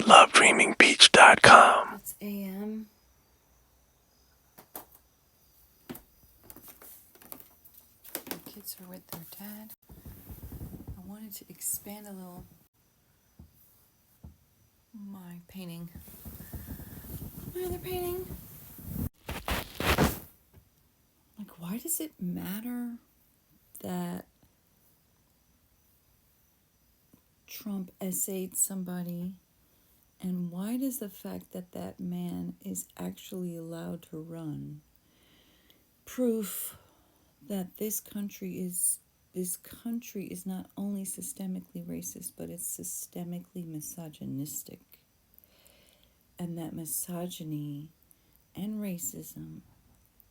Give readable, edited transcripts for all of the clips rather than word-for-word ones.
at lovedreamingbeach.com. It's AM. The kids are with their dad. I wanted to expand a little my painting. My other painting. Like, why does it matter that Trump essayed somebody? And why does the fact that that man is actually allowed to run proof that this country is not only systemically racist, but it's systemically misogynistic, and that misogyny and racism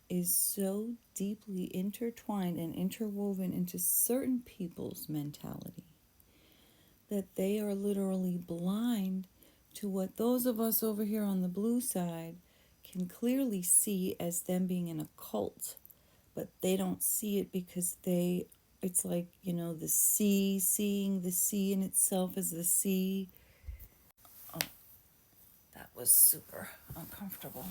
is so deeply intertwined and interwoven into certain people's mentality that they are literally blind to what those of us over here on the blue side can clearly see as them being in a cult, but they don't see it because it's like, the sea, seeing the sea in itself as the sea. Oh, that was super uncomfortable.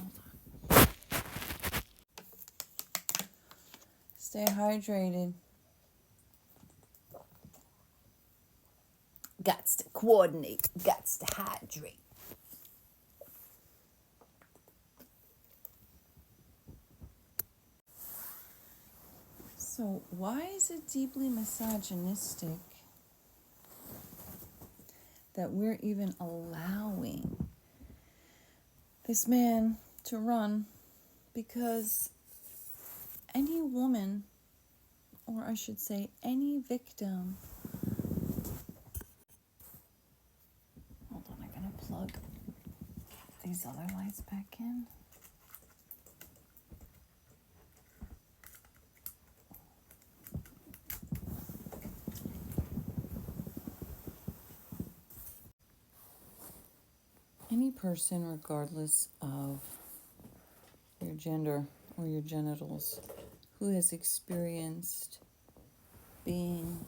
Stay hydrated. Gots to coordinate. Gots to hydrate. So why is it deeply misogynistic that we're even allowing this man to run? Because any woman, or I should say any victim, hold on, I'm going to plug these other lights back in. Any person, regardless of your gender or your genitals, who has experienced being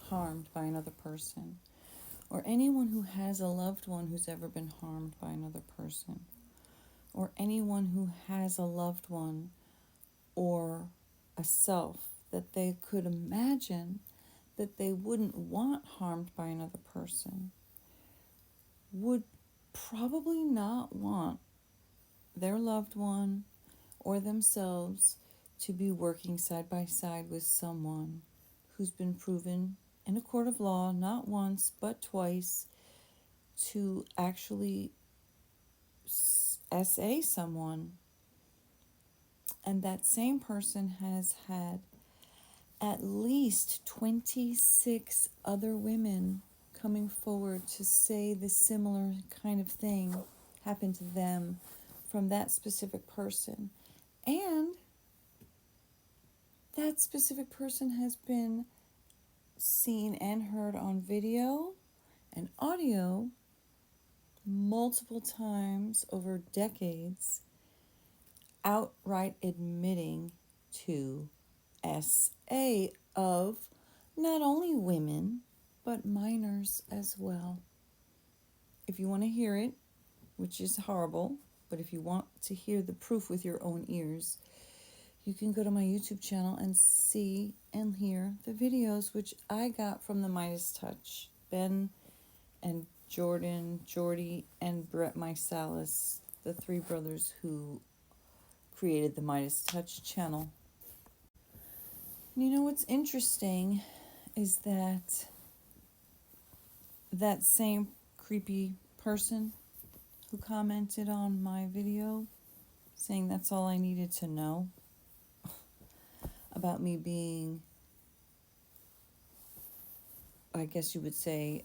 harmed by another person, or anyone who has a loved one who's ever been harmed by another person, or anyone who has a loved one or a self that they could imagine that they wouldn't want harmed by another person, would probably not want their loved one or themselves to be working side by side with someone who's been proven in a court of law, not once but twice, to actually SA someone. And that same person has had at least 26 other women coming forward to say the similar kind of thing happened to them from that specific person. And that specific person has been seen and heard on video and audio multiple times over decades, outright admitting to SA of not only women, but minors as well. If you want to hear it, which is horrible, but if you want to hear the proof with your own ears, you can go to my YouTube channel and see and hear the videos which I got from the Midas Touch. Ben and Jordy, and Brett Mysalis, the three brothers who created the Midas Touch channel. And you know what's interesting is that same creepy person who commented on my video saying that's all I needed to know about me being, I guess you would say,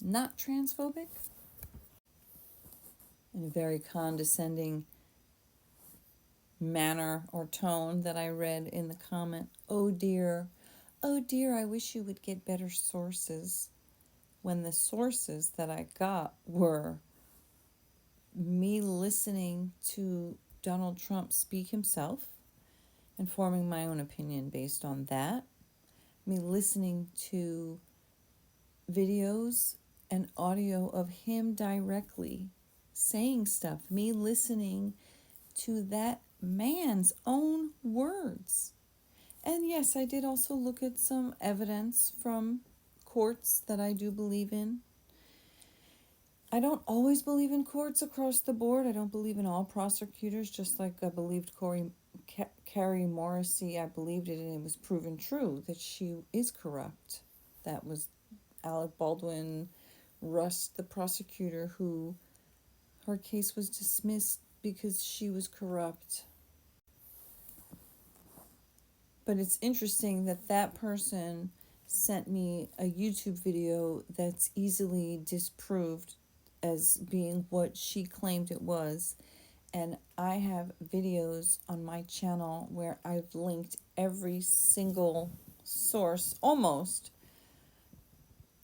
not transphobic, in a very condescending manner or tone that I read in the comment, oh dear, I wish you would get better sources, when the sources that I got were me listening to Donald Trump speak himself and forming my own opinion based on that, me listening to videos an audio of him directly saying stuff, me listening to that man's own words. And yes, I did also look at some evidence from courts that I do believe in. I don't always believe in courts across the board. I don't believe in all prosecutors, just like I believed Carrie Morrissey. I believed it, and it was proven true that she is corrupt. That was Alec Baldwin Rust, the prosecutor, who her case was dismissed because she was corrupt. But it's interesting that that person sent me a YouTube video that's easily disproved as being what she claimed it was. And I have videos on my channel where I've linked every single source, almost,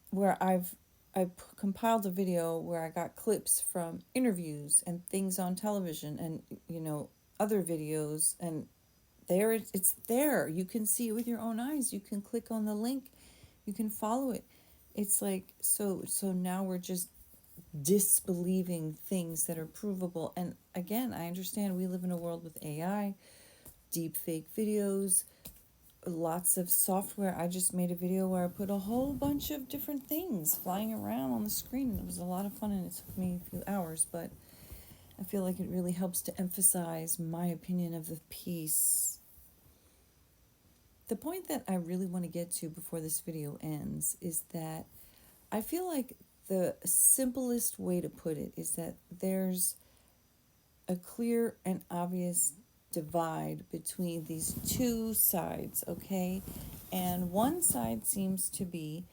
where I've compiled a video where I got clips from interviews and things on television and, other videos, and it's there. You can see it with your own eyes. You can click on the link. You can follow it. It's like, so now we're just disbelieving things that are provable. And again, I understand we live in a world with AI, deep fake videos, lots of software. I just made a video where I put a whole bunch of different things flying around on the screen. It was a lot of fun, and it took me a few hours, but I feel like it really helps to emphasize my opinion of the piece. The point that I really want to get to before this video ends is that I feel like the simplest way to put it is that there's a clear and obvious divide between these two sides, okay? And one side seems to be,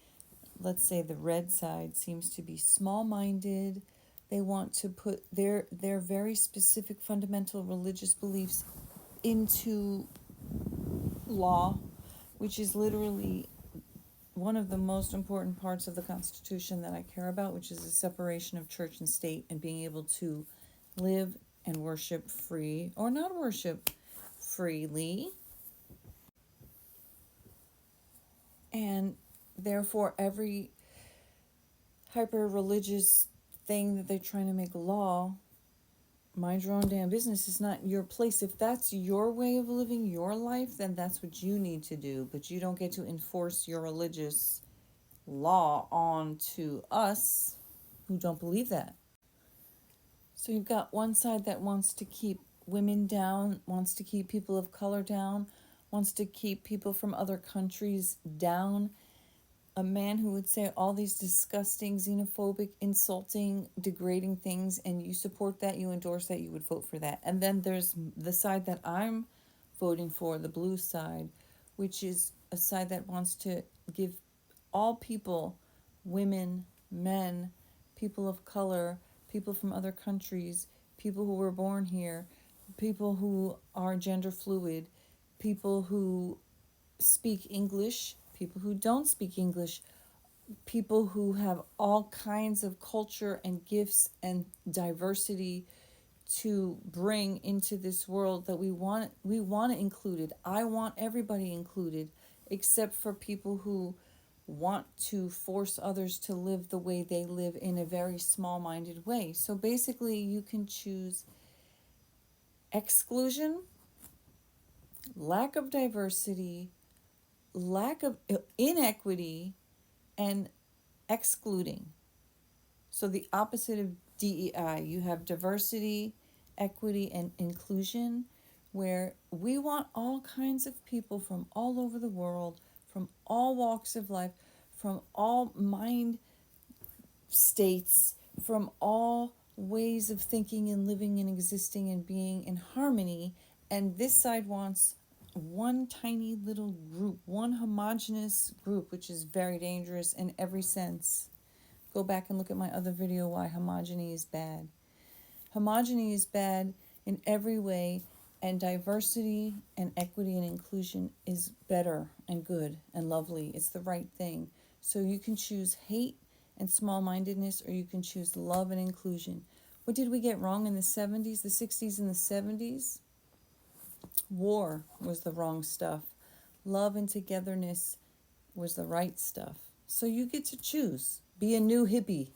let's say the red side seems to be small-minded. They want to put their very specific fundamental religious beliefs into law, which is literally one of the most important parts of the Constitution that I care about, which is the separation of church and state and being able to live and worship free or not worship freely. And therefore, every hyper-religious thing that they're trying to make law, mind your own damn business, is not your place. If that's your way of living your life, then that's what you need to do. But you don't get to enforce your religious law on to us who don't believe that. So you've got one side that wants to keep women down, wants to keep people of color down, wants to keep people from other countries down. A man who would say all these disgusting, xenophobic, insulting, degrading things, and you support that, you endorse that, you would vote for that. And then there's the side that I'm voting for, the blue side, which is a side that wants to give all people, women, men, people of color, people from other countries, people who were born here, people who are gender fluid, people who speak English, people who don't speak English, people who have all kinds of culture and gifts and diversity to bring into this world that we want included. I want everybody included, except for people who want to force others to live the way they live in a very small-minded way. So basically, you can choose exclusion, lack of diversity, lack of inequity, and excluding. So the opposite of DEI, you have diversity, equity, and inclusion, where we want all kinds of people from all over the world, from all walks of life, from all mind states, from all ways of thinking and living and existing and being in harmony. And this side wants one tiny little group, one homogenous group, which is very dangerous in every sense. Go back and look at my other video, why homogeny is bad. Homogeny is bad in every way, and diversity and equity and inclusion is better and good and lovely. It's the right thing. So you can choose hate and small-mindedness, or you can choose love and inclusion. What did we get wrong in the 70s, the 60s, and the 70s? War was the wrong stuff. Love and togetherness was the right stuff. So you get to choose. Be a new hippie.